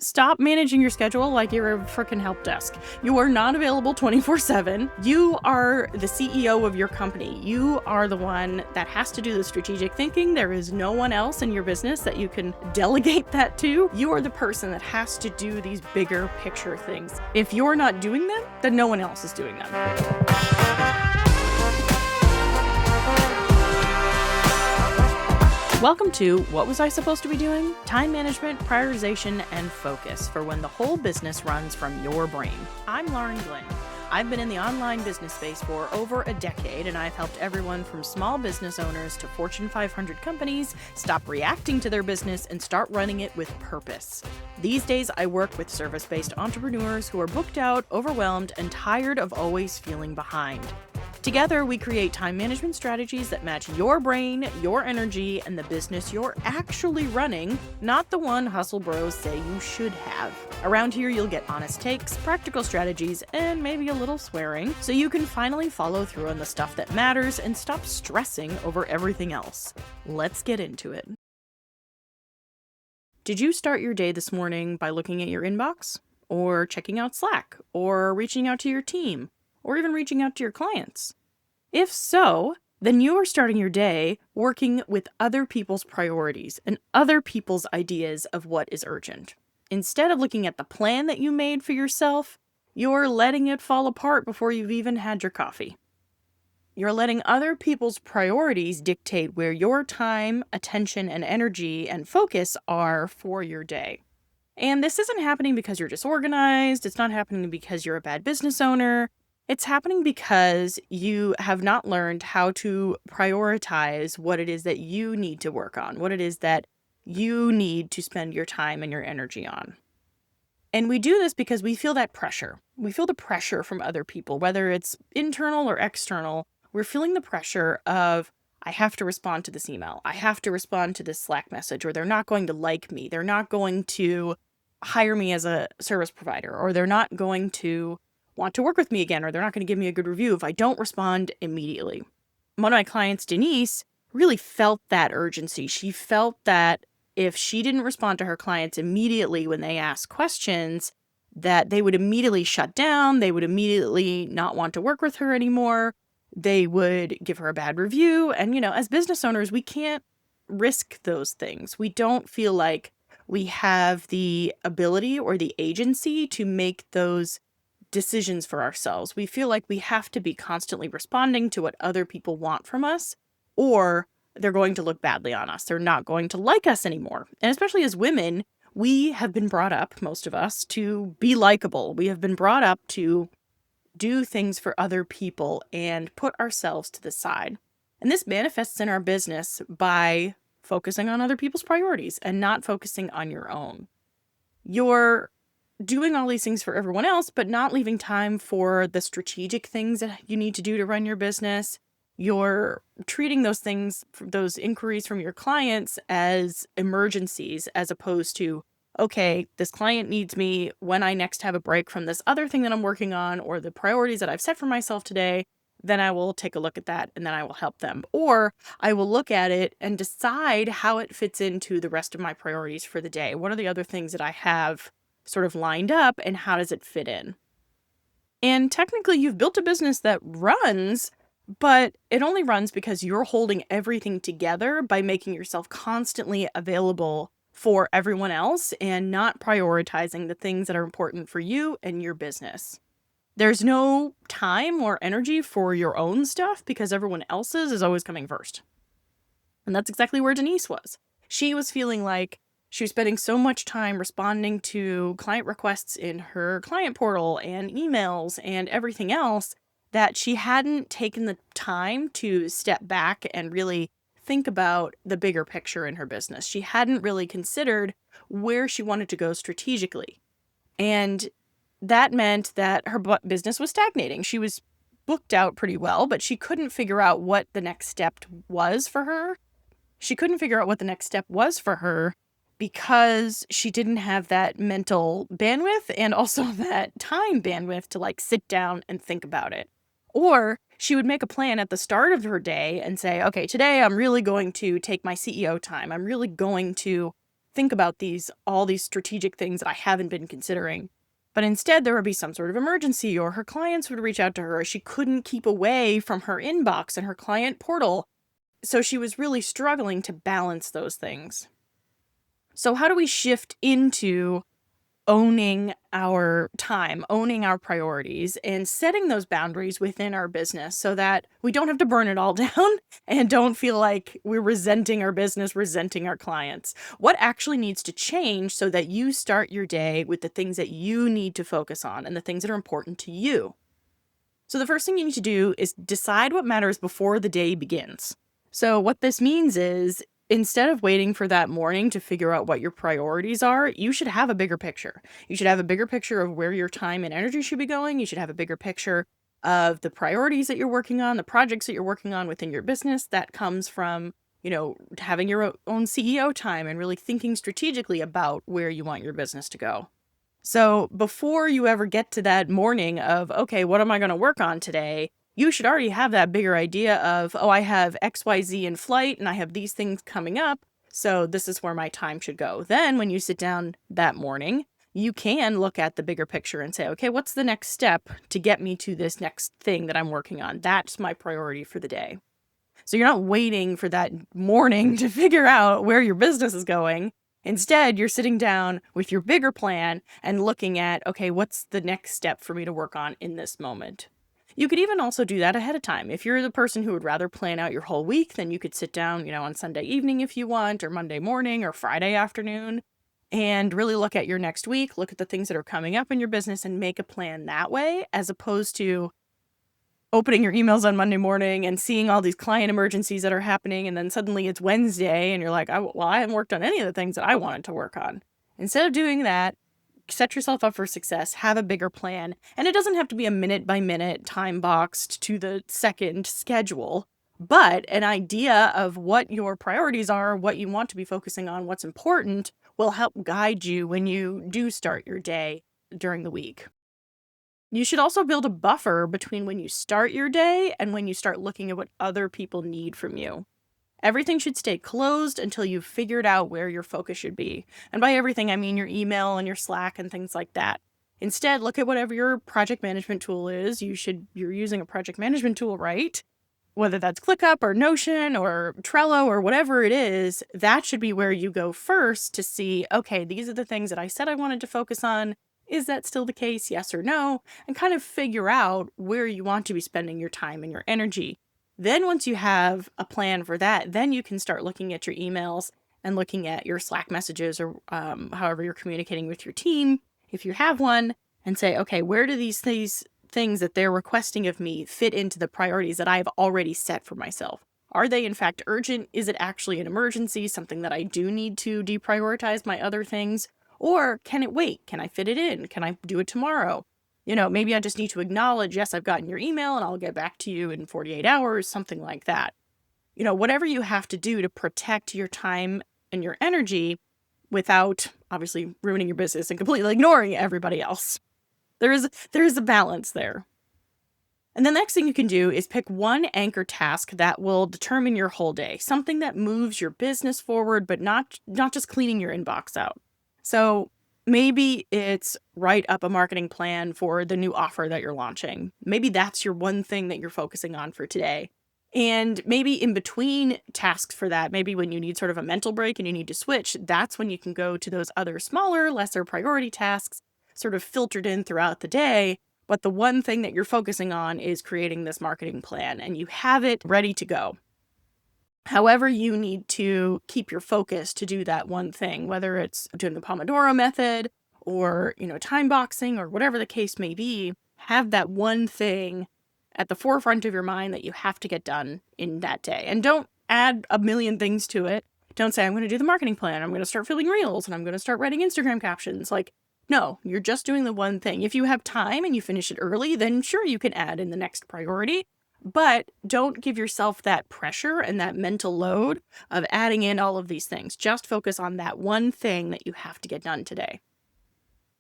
Stop managing your schedule like you're a freaking help desk. You are not available 24/7. You are the CEO of your company. You are the one that has to do the strategic thinking. There is no one else in your business that you can delegate that to. You are the person that has to do these bigger picture things. If you're not doing them, then no one else is doing them. Welcome to What Was I Supposed to Be Doing? Time management, prioritization, and focus for when the whole business runs from your brain. I'm Lauren Glenn. I've been in the online business space for over a decade, and I've helped everyone from small business owners to Fortune 500 companies stop reacting to their business and start running it with purpose. These days, I work with service-based entrepreneurs who are booked out, overwhelmed, and tired of always feeling behind. Together, we create time management strategies that match your brain, your energy, and the business you're actually running, not the one hustle bros say you should have. Around here, you'll get honest takes, practical strategies, and maybe a little swearing, so you can finally follow through on the stuff that matters and stop stressing over everything else. Let's get into it. Did you start your day this morning by looking at your inbox? Or checking out Slack? Or reaching out to your team? Or even reaching out to your clients? If so, then you are starting your day working with other people's priorities and other people's ideas of what is urgent. Instead of looking at the plan that you made for yourself, you're letting it fall apart before you've even had your coffee. You're letting other people's priorities dictate where your time, attention, and energy and focus are for your day. And this isn't happening because you're disorganized. It's not happening because you're a bad business owner. It's happening because you have not learned how to prioritize what it is that you need to work on, what it is that you need to spend your time and your energy on. And we do this because we feel that pressure. We feel the pressure from other people, whether it's internal or external. We're feeling the pressure of, I have to respond to this email. I have to respond to this Slack message, or they're not going to like me. They're not going to hire me as a service provider, or they're not going to want to work with me again, or they're not going to give me a good review if I don't respond immediately. One of my clients, Denise, really felt that urgency. She felt that if she didn't respond to her clients immediately when they asked questions, that they would immediately shut down. They would immediately not want to work with her anymore. They would give her a bad review. And, as business owners, we can't risk those things. We don't feel like we have the ability or the agency to make those decisions for ourselves. We feel like we have to be constantly responding to what other people want from us, or they're going to look badly on us. They're not going to like us anymore. And especially as women, we have been brought up, most of us, to be likable. We have been brought up to do things for other people and put ourselves to the side. And this manifests in our business by focusing on other people's priorities and not focusing on your own. You're doing all these things for everyone else, but not leaving time for the strategic things that you need to do to run your business. You're treating those things, those inquiries from your clients, as emergencies, as opposed to, okay, this client needs me when I next have a break from this other thing that I'm working on, or the priorities that I've set for myself today, then I will take a look at that and then I will help them. Or I will look at it and decide how it fits into the rest of my priorities for the day. What are the other things that I have sort of lined up, and how does it fit in? And technically, you've built a business that runs, but it only runs because you're holding everything together by making yourself constantly available for everyone else and not prioritizing the things that are important for you and your business. There's no time or energy for your own stuff because everyone else's is always coming first. And that's exactly where Denise was. She was feeling like she was spending so much time responding to client requests in her client portal and emails and everything else that she hadn't taken the time to step back and really think about the bigger picture in her business. She hadn't really considered where she wanted to go strategically. And that meant that her business was stagnating. She was booked out pretty well, but she couldn't figure out what the next step was for her. Because she didn't have that mental bandwidth and also that time bandwidth to sit down and think about it. Or she would make a plan at the start of her day and say, okay, today I'm really going to take my CEO time. I'm really going to think about all these strategic things that I haven't been considering. But instead, there would be some sort of emergency, or her clients would reach out to her. She couldn't keep away from her inbox and her client portal. So she was really struggling to balance those things. So how do we shift into owning our time, owning our priorities, and setting those boundaries within our business so that we don't have to burn it all down and don't feel like we're resenting our business, resenting our clients? What actually needs to change so that you start your day with the things that you need to focus on and the things that are important to you? So the first thing you need to do is decide what matters before the day begins. So what this means is, instead of waiting for that morning to figure out what your priorities are, you should have a bigger picture. You should have a bigger picture of where your time and energy should be going. You should have a bigger picture of the priorities that you're working on, the projects that you're working on within your business. That comes from, having your own CEO time and really thinking strategically about where you want your business to go. So before you ever get to that morning of, okay, what am I going to work on today? You should already have that bigger idea of, oh, I have XYZ in flight and I have these things coming up, so this is where my time should go. Then when you sit down that morning, you can look at the bigger picture and say, okay, what's the next step to get me to this next thing that I'm working on? That's my priority for the day. So you're not waiting for that morning to figure out where your business is going. Instead, you're sitting down with your bigger plan and looking at, okay, what's the next step for me to work on in this moment? You could even also do that ahead of time. If you're the person who would rather plan out your whole week, then you could sit down, on Sunday evening if you want, or Monday morning, or Friday afternoon, and really look at your next week, look at the things that are coming up in your business and make a plan that way, as opposed to opening your emails on Monday morning and seeing all these client emergencies that are happening, and then suddenly it's Wednesday and you're like, I haven't worked on any of the things that I wanted to work on. Instead of doing that, set yourself up for success, have a bigger plan, and it doesn't have to be a minute-by-minute, time-boxed, to-the-second schedule, but an idea of what your priorities are, what you want to be focusing on, what's important, will help guide you when you do start your day during the week. You should also build a buffer between when you start your day and when you start looking at what other people need from you. Everything should stay closed until you've figured out where your focus should be. And by everything, I mean your email and your Slack and things like that. Instead, look at whatever your project management tool is. You're using a project management tool, right? Whether that's ClickUp or Notion or Trello or whatever it is, that should be where you go first to see, okay, these are the things that I said I wanted to focus on. Is that still the case? Yes or no? And kind of figure out where you want to be spending your time and your energy. Then once you have a plan for that, then you can start looking at your emails and looking at your Slack messages or however you're communicating with your team, if you have one, and say, okay, where do these things that they're requesting of me fit into the priorities that I've already set for myself? Are they in fact urgent? Is it actually an emergency, something that I do need to deprioritize my other things? Or can it wait? Can I fit it in? Can I do it tomorrow? Maybe I just need to acknowledge, yes, I've gotten your email and I'll get back to you in 48 hours, something like that. Whatever you have to do to protect your time and your energy without obviously ruining your business and completely ignoring everybody else. There is a balance there. And the next thing you can do is pick one anchor task that will determine your whole day, something that moves your business forward, but not just cleaning your inbox out. So maybe it's write up a marketing plan for the new offer that you're launching. Maybe that's your one thing that you're focusing on for today. And maybe in between tasks for that, maybe when you need sort of a mental break and you need to switch, that's when you can go to those other smaller, lesser priority tasks, sort of filtered in throughout the day. But the one thing that you're focusing on is creating this marketing plan, and you have it ready to go. However, you need to keep your focus to do that one thing, whether it's doing the Pomodoro method or, time boxing or whatever the case may be, have that one thing at the forefront of your mind that you have to get done in that day. And don't add a million things to it. Don't say, I'm going to do the marketing plan. I'm going to start filling reels and I'm going to start writing Instagram captions. No, you're just doing the one thing. If you have time and you finish it early, then sure, you can add in the next priority. But don't give yourself that pressure and that mental load of adding in all of these things. Just focus on that one thing that you have to get done today.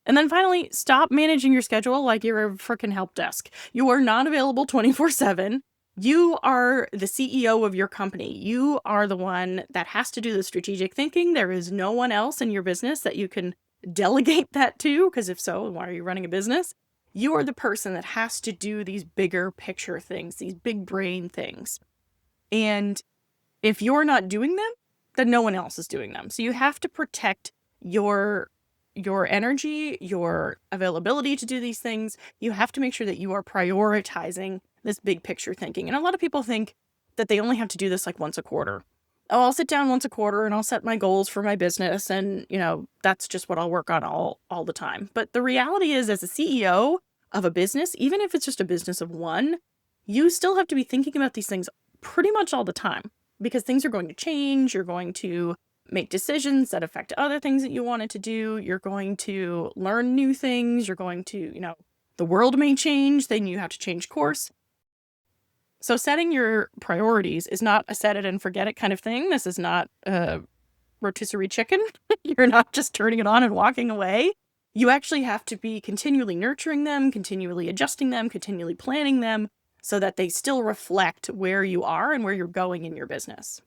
And then finally, stop managing your schedule like you're a freaking help desk. You are not available 24/7. You are the CEO of your company. You are the one that has to do the strategic thinking. There is no one else in your business that you can delegate that to, because if so, why are you running a business? You are the person that has to do these bigger picture things, these big brain things. And if you're not doing them, then no one else is doing them. So you have to protect your energy, your availability to do these things. You have to make sure that you are prioritizing this big picture thinking. And a lot of people think that they only have to do this like once a quarter. Oh, I'll sit down once a quarter and I'll set my goals for my business, and that's just what I'll work on all the time. But the reality is, as a CEO of a business, even if it's just a business of one, you still have to be thinking about these things pretty much all the time, because things are going to change. You're going to make decisions that affect other things that you wanted to do. You're going to learn new things. You're going to, the world may change, then you have to change course. So setting your priorities is not a set it and forget it kind of thing. This is not a rotisserie chicken. You're not just turning it on and walking away. You actually have to be continually nurturing them, continually adjusting them, continually planning them, so that they still reflect where you are and where you're going in your business.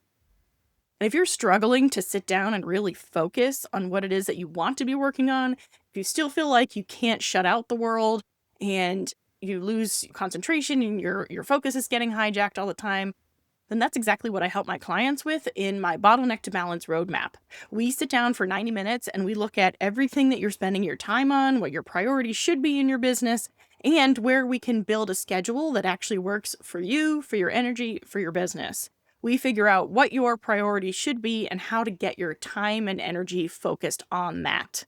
And if you're struggling to sit down and really focus on what it is that you want to be working on, if you still feel like you can't shut out the world and you lose concentration and your focus is getting hijacked all the time, then that's exactly what I help my clients with in my Bottleneck to Balance roadmap. We sit down for 90 minutes and we look at everything that you're spending your time on, what your priorities should be in your business, and where we can build a schedule that actually works for you, for your energy, for your business. We figure out what your priorities should be and how to get your time and energy focused on that.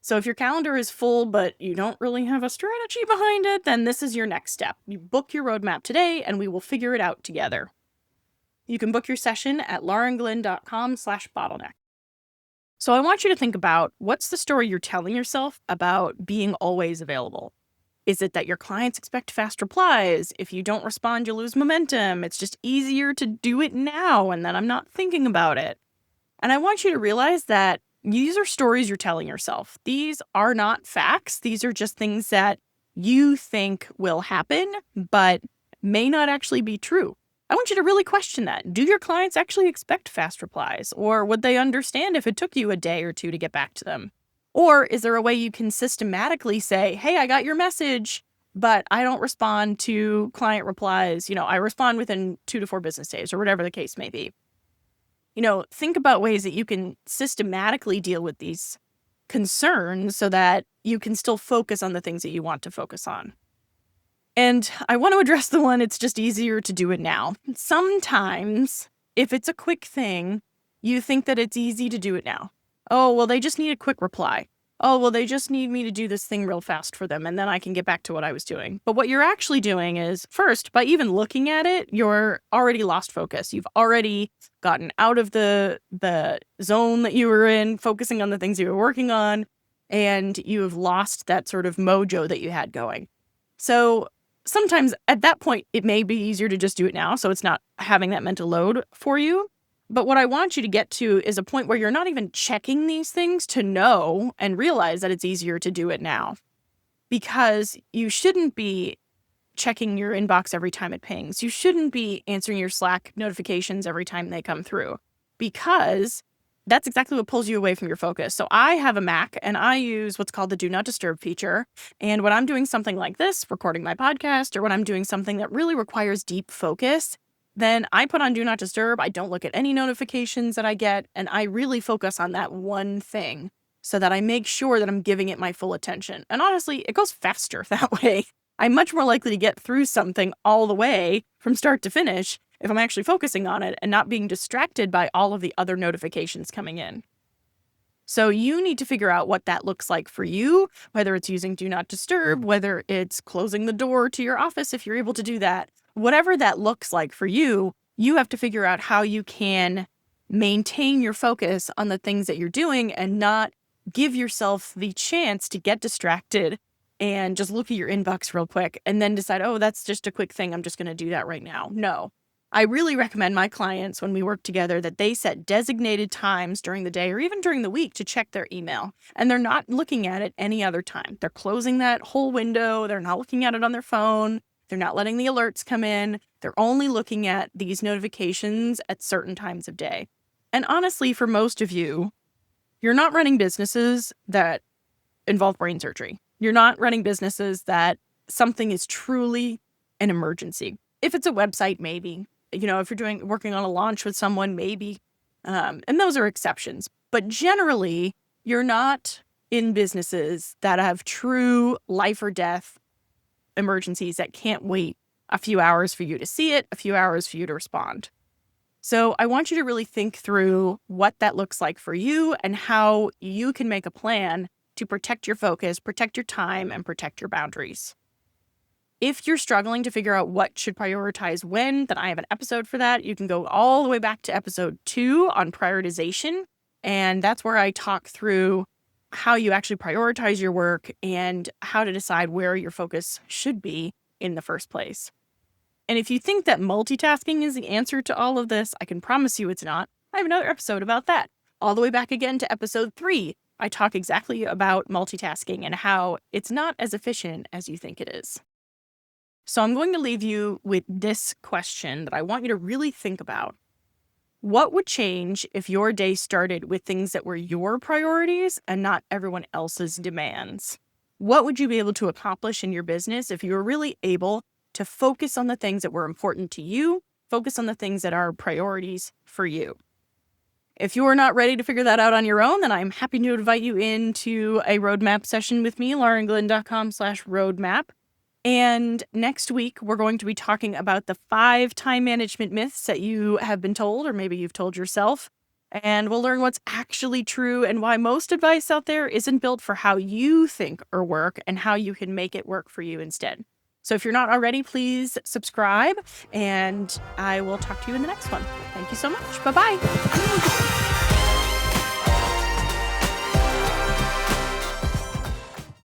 So if your calendar is full, but you don't really have a strategy behind it, then this is your next step. You book your roadmap today and we will figure it out together. You can book your session at laurenglenn.com/bottleneck. So I want you to think about, what's the story you're telling yourself about being always available? Is it that your clients expect fast replies? If you don't respond, you lose momentum. It's just easier to do it now, and then I'm not thinking about it. And I want you to realize that these are stories you're telling yourself. These are not facts. These are just things that you think will happen, but may not actually be true. I want you to really question that. Do your clients actually expect fast replies? Or would they understand if it took you a day or two to get back to them? Or is there a way you can systematically say, hey, I got your message, but I don't respond to client replies. I respond within 2 to 4 business days, or whatever the case may be. Think about ways that you can systematically deal with these concerns so that you can still focus on the things that you want to focus on. And I want to address the one, it's just easier to do it now. Sometimes, if it's a quick thing, you think that it's easy to do it now. Oh, well, they just need a quick reply. Oh, well, they just need me to do this thing real fast for them, and then I can get back to what I was doing. But what you're actually doing is, first, by even looking at it, you're already lost focus. You've already gotten out of the zone that you were in, focusing on the things you were working on, and you have lost that sort of mojo that you had going. So sometimes at that point, it may be easier to just do it now, so it's not having that mental load for you. But what I want you to get to is a point where you're not even checking these things to know and realize that it's easier to do it now. Because you shouldn't be checking your inbox every time it pings. You shouldn't be answering your Slack notifications every time they come through, because that's exactly what pulls you away from your focus. So I have a Mac and I use what's called the Do Not Disturb feature. And when I'm doing something like this, recording my podcast, or when I'm doing something that really requires deep focus, then I put on Do Not Disturb. I don't look at any notifications that I get, and I really focus on that one thing so that I make sure that I'm giving it my full attention. And honestly, it goes faster that way. I'm much more likely to get through something all the way from start to finish if I'm actually focusing on it and not being distracted by all of the other notifications coming in. So you need to figure out what that looks like for you, whether it's using Do Not Disturb, whether it's closing the door to your office if you're able to do that. Whatever that looks like for you, you have to figure out how you can maintain your focus on the things that you're doing and not give yourself the chance to get distracted and just look at your inbox real quick and then decide, oh, that's just a quick thing, I'm just going to do that right now. No. I really recommend my clients, when we work together, that they set designated times during the day or even during the week to check their email. And they're not looking at it any other time. They're closing that whole window. They're not looking at it on their phone. They're not letting the alerts come in. They're only looking at these notifications at certain times of day. And honestly, for most of you, you're not running businesses that involve brain surgery. You're not running businesses that something is truly an emergency. If it's a website, maybe. If you're working on a launch with someone, maybe. And those are exceptions. But generally, you're not in businesses that have true life or death emergencies that can't wait a few hours for you to see it, a few hours for you to respond. So I want you to really think through what that looks like for you and how you can make a plan to protect your focus, protect your time, and protect your boundaries. If you're struggling to figure out what should prioritize when, then I have an episode for that. You can go all the way back to episode 2 on prioritization. And that's where I talk through how you actually prioritize your work and how to decide where your focus should be in the first place. And if you think that multitasking is the answer to all of this, I can promise you it's not. I have another episode about that. All the way back again to episode 3, I talk exactly about multitasking and how it's not as efficient as you think it is. So I'm going to leave you with this question that I want you to really think about. What would change if your day started with things that were your priorities and not everyone else's demands? What would you be able to accomplish in your business if you were really able to focus on the things that were important to you, focus on the things that are priorities for you? If you're not ready to figure that out on your own, then I'm happy to invite you into a roadmap session with me, laurenglenn.com/roadmap. And next week, we're going to be talking about the 5 time management myths that you have been told, or maybe you've told yourself. And we'll learn what's actually true and why most advice out there isn't built for how you think or work and how you can make it work for you instead. So if you're not already, please subscribe, and I will talk to you in the next one. Thank you so much. Bye-bye.